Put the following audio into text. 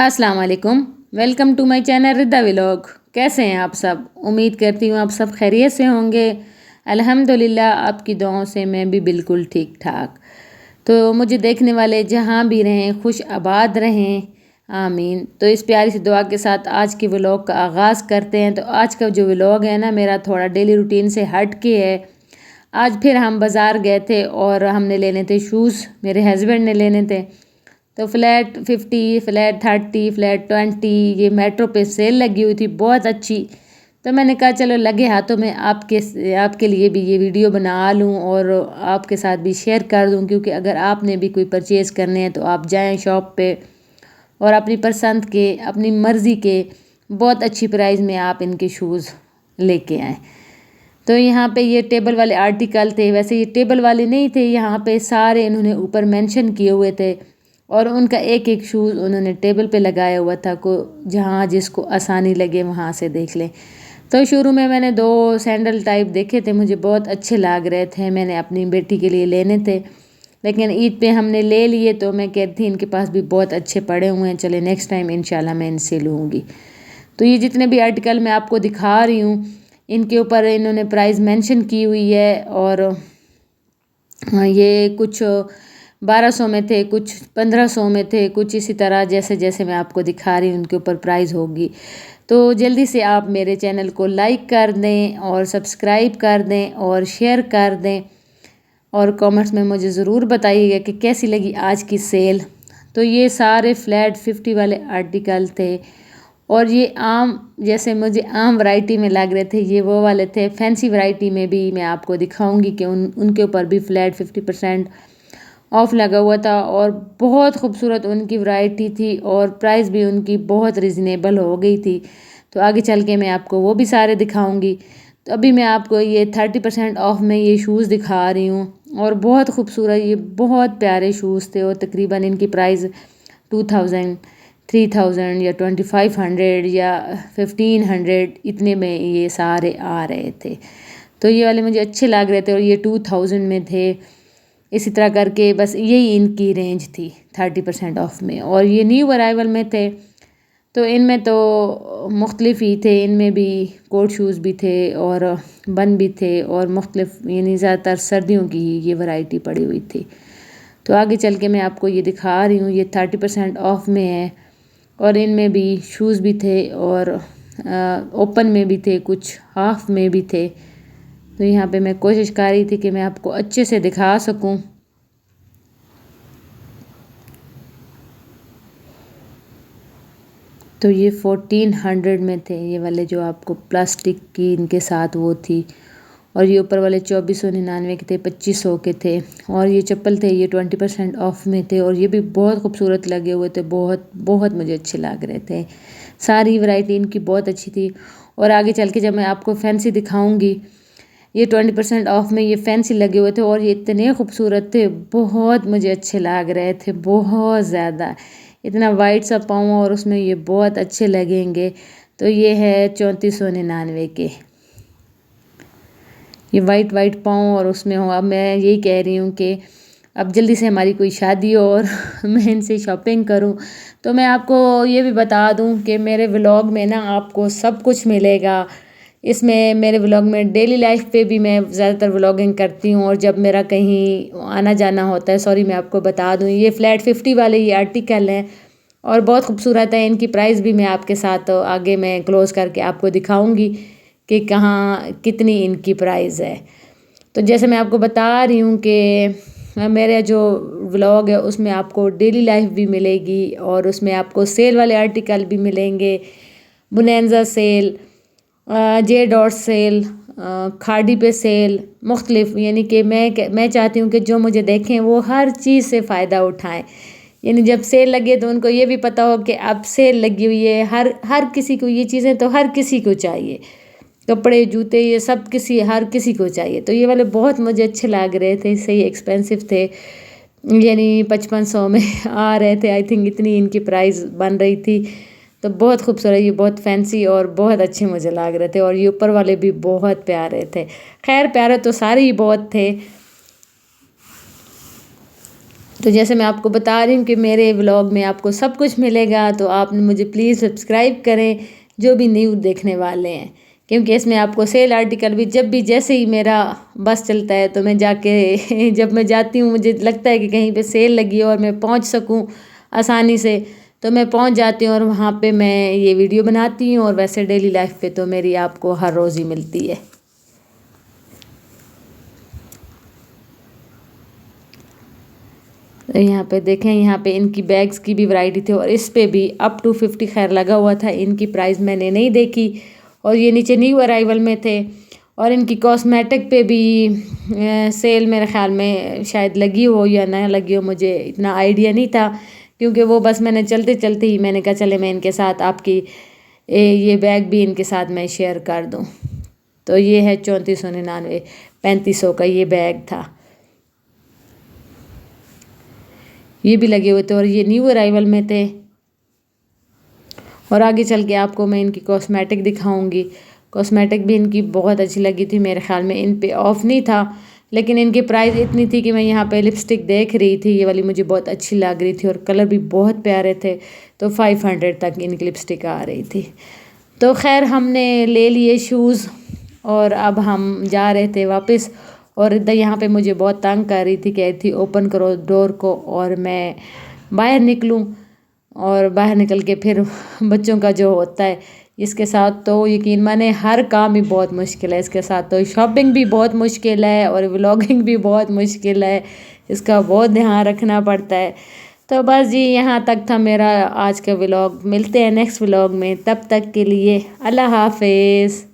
अस्सलाम वालेकुम। Welcome to my channel Ridda vlog. कैसे हैं आप सब? उम्मीद करती हूँ आप सब खैरियत से होंगे। अल्हम्दुलिल्लाह आपकी दुआओं से मैं भी बिल्कुल ठीक ठाक। तो मुझे देखने वाले जहाँ भी रहें खुश आबाद रहें, आमीन। तो इस प्यारी सी दुआ के साथ आज के व्लॉग का आगाज़ करते हैं। तो आज का जो व्लॉग है ना, मेरा थोड़ा डेली रूटीन से हट के है। आज फिर हम बाज़ार गए थे और हमने लेने थे शूज़, मेरे हस्बैंड ने लेने थे। तो फ्लैट 50, फ्लैट 30, फ्लैट 20 ये मेट्रो पे सेल लगी हुई थी बहुत अच्छी। तो मैंने कहा चलो लगे हाथों में आपके लिए भी ये वीडियो बना लूँ और आपके साथ भी शेयर कर दूँ, क्योंकि अगर आपने भी कोई परचेज़ करने हैं तो आप जाएं शॉप पे और अपनी पसंद के, अपनी मर्ज़ी के बहुत अच्छी प्राइस में आप इनके शूज़ लेके आएँ। तो यहाँ पे ये टेबल वाले आर्टिकल थे। वैसे ये टेबल वाले नहीं थे, यहाँ पे सारे इन्होंने ऊपर मेंशन किए हुए थे और उनका एक एक शूज़ उन्होंने टेबल पे लगाया हुआ था, को जहाँ जिसको आसानी लगे वहाँ से देख लें। तो शुरू में मैंने 2 सैंडल टाइप देखे थे, मुझे बहुत अच्छे लग रहे थे, मैंने अपनी बेटी के लिए लेने थे। लेकिन ईद पे हमने ले लिए तो मैं कहती थी इनके पास भी बहुत अच्छे पड़े हुए हैं, चले नेक्स्ट टाइम इंशाल्लाह मैं इनसे लूँगी। तो ये जितने भी आर्टिकल मैं आपको दिखा रही हूँ इनके ऊपर इन्होंने प्राइस मेंशन की हुई है। और ये कुछ 1200 में थे, कुछ 1500 में थे, कुछ इसी तरह जैसे जैसे मैं आपको दिखा रही हूँ उनके ऊपर प्राइस होगी। तो जल्दी से आप मेरे चैनल को लाइक कर दें और सब्सक्राइब कर दें और शेयर कर दें और कमेंट्स में मुझे ज़रूर बताइएगा कि कैसी लगी आज की सेल। तो ये सारे फ्लैट 50 वाले आर्टिकल थे और ये आम, जैसे मुझे आम वैरायटी में लग रहे थे, ये वो वाले थे। फैंसी वैरायटी में भी मैं आपको दिखाऊंगी कि उनके ऊपर भी फ्लैट 50% ऑफ लगा हुआ था और बहुत खूबसूरत उनकी वैरायटी थी और प्राइस भी उनकी बहुत रिजनेबल हो गई थी। तो आगे चल के मैं आपको वो भी सारे दिखाऊंगी। तो अभी मैं आपको ये 30% ऑफ में ये शूज़ दिखा रही हूँ और बहुत खूबसूरत, ये बहुत प्यारे शूज़ थे और तकरीबन इनकी प्राइस 2000, 3000 या 2500 या 1500 इतने में ये सारे आ रहे थे। तो ये वाले मुझे अच्छे लग रहे थे और ये 2000 में थे। इसी तरह करके बस यही इनकी रेंज थी 30% ऑफ में। और ये न्यू अराइवल में थे, तो इनमें तो मुख्तलिफ ही थे, इनमें भी कोट शूज़ भी थे और बन भी थे और मुख्तलिफ, यानी ज़्यादातर सर्दियों की ही ये वैरायटी पड़ी हुई थी। तो आगे चल के मैं आपको ये दिखा रही हूँ, ये 30% ऑफ में है और इनमें भी शूज़ भी थे और ओपन में भी थे, कुछ हाफ में भी थे। तो यहाँ पे मैं कोशिश कर रही थी कि मैं आपको अच्छे से दिखा सकूं। तो ये 1400 में थे ये वाले, जो आपको प्लास्टिक की इनके साथ वो थी। और ये ऊपर वाले 2499 के थे, 2500 के थे। और ये चप्पल थे, ये 20% ऑफ में थे और ये भी बहुत खूबसूरत लगे हुए थे, बहुत बहुत मुझे अच्छे लग रहे थे। सारी वैरायटी इनकी बहुत अच्छी थी। और आगे चल के जब मैं आपको फैंसी दिखाऊंगी, ये 20% ऑफ में ये फैंसी लगे हुए थे और ये इतने खूबसूरत थे, बहुत मुझे अच्छे लग रहे थे, बहुत ज़्यादा। इतना वाइट सा पाँव और उसमें ये बहुत अच्छे लगेंगे। तो ये है 3499 के, ये वाइट वाइट पाँव और उसमें हो। अब मैं यही कह रही हूँ कि अब जल्दी से हमारी कोई शादी हो और मैं इनसे शॉपिंग करूँ। तो मैं आपको ये भी बता दूँ कि मेरे व्लॉग में ना आपको सब कुछ मिलेगा। इसमें मेरे व्लॉग में डेली लाइफ पे भी मैं ज़्यादातर व्लॉगिंग करती हूँ और जब मेरा कहीं आना जाना होता है। सॉरी, मैं आपको बता दूँ, ये फ्लैट 50 वाले ये आर्टिकल हैं और बहुत खूबसूरत है। इनकी प्राइस भी मैं आपके साथ आगे मैं क्लोज़ करके आपको दिखाऊंगी कि कहाँ कितनी इनकी प्राइस है। तो जैसे मैं आपको बता रही हूँ कि मेरे जो व्लॉग है उसमें आपको डेली लाइफ भी मिलेगी और उसमें आपको सेल वाले आर्टिकल भी मिलेंगे। बुनेंजा सेल, जे डॉट सेल, खाड़ी पे सेल, मुख्तलिफ, यानी कि मैं चाहती हूँ कि जो मुझे देखें वो हर चीज़ से फ़ायदा उठाएं। यानी जब सेल लगे तो उनको ये भी पता हो कि अब सेल लगी हुई है। हर किसी को ये चीज़ें तो हर किसी को चाहिए, कपड़े जूते ये सब हर किसी को चाहिए। तो ये वाले बहुत मुझे अच्छे लग रहे थे, सही एक्सपेंसिव थे, यानी 5500 में आ रहे थे। आई थिंक इतनी इनकी प्राइस बन रही थी। तो बहुत खूबसूरत, ये बहुत फैंसी और बहुत अच्छे मुझे लग रहे थे। और ये ऊपर वाले भी बहुत प्यारे थे। खैर प्यारे तो सारे ही बहुत थे। तो जैसे मैं आपको बता रही हूँ कि मेरे व्लॉग में आपको सब कुछ मिलेगा, तो आप मुझे प्लीज़ सब्सक्राइब करें जो भी न्यू देखने वाले हैं, क्योंकि इसमें आपको सेल आर्टिकल भी जब भी जैसे ही मेरा बस चलता है तो मैं जाके जब मैं जाती हूँ मुझे लगता है कि कहीं पे सेल लगी है और मैं पहुँच सकूँ आसानी से, तो मैं पहुँच जाती हूँ और वहाँ पे मैं ये वीडियो बनाती हूँ। और वैसे डेली लाइफ पे तो मेरी आपको हर रोज़ ही मिलती है। तो यहाँ पे देखें, यहाँ पे इनकी बैग्स की भी वैरायटी थी और इस पे भी अप टू 50 खैर लगा हुआ था। इनकी प्राइस मैंने नहीं देखी और ये नीचे न्यू अराइवल में थे। और इनकी कॉस्मेटिक पे भी सेल मेरे ख्याल में शायद लगी हो या ना लगी हो, मुझे इतना आइडिया नहीं था, क्योंकि वो बस मैंने चलते चलते ही मैंने कहा चले मैं इनके साथ आपकी ये बैग भी इनके साथ मैं शेयर कर दूँ। तो ये है 3499, 3500 का ये बैग था। ये भी लगे हुए थे और ये न्यू अराइवल में थे। और आगे चल के आपको मैं इनकी कॉस्मेटिक दिखाऊंगी। कॉस्मेटिक भी इनकी बहुत अच्छी लगी थी, मेरे ख्याल में इन पे ऑफ नहीं था, लेकिन इनकी प्राइस इतनी थी कि मैं यहाँ पे लिपस्टिक देख रही थी, ये वाली मुझे बहुत अच्छी लग रही थी और कलर भी बहुत प्यारे थे, तो 500 तक इनकी लिपस्टिक आ रही थी। तो खैर हमने ले लिए शूज़ और अब हम जा रहे थे वापस। और इधर यहाँ पे मुझे बहुत तंग कर रही थी, कहती थी ओपन करो डोर को और मैं बाहर निकलूँ। और बाहर निकल के फिर बच्चों का जो होता है, इसके साथ तो यकीन माने हर काम ही बहुत मुश्किल है। इसके साथ तो शॉपिंग भी बहुत मुश्किल है और व्लॉगिंग भी बहुत मुश्किल है, इसका बहुत ध्यान रखना पड़ता है। तो बस जी यहाँ तक था मेरा आज का व्लॉग। मिलते हैं नेक्स्ट व्लॉग में, तब तक के लिए अल्लाह हाफिज़।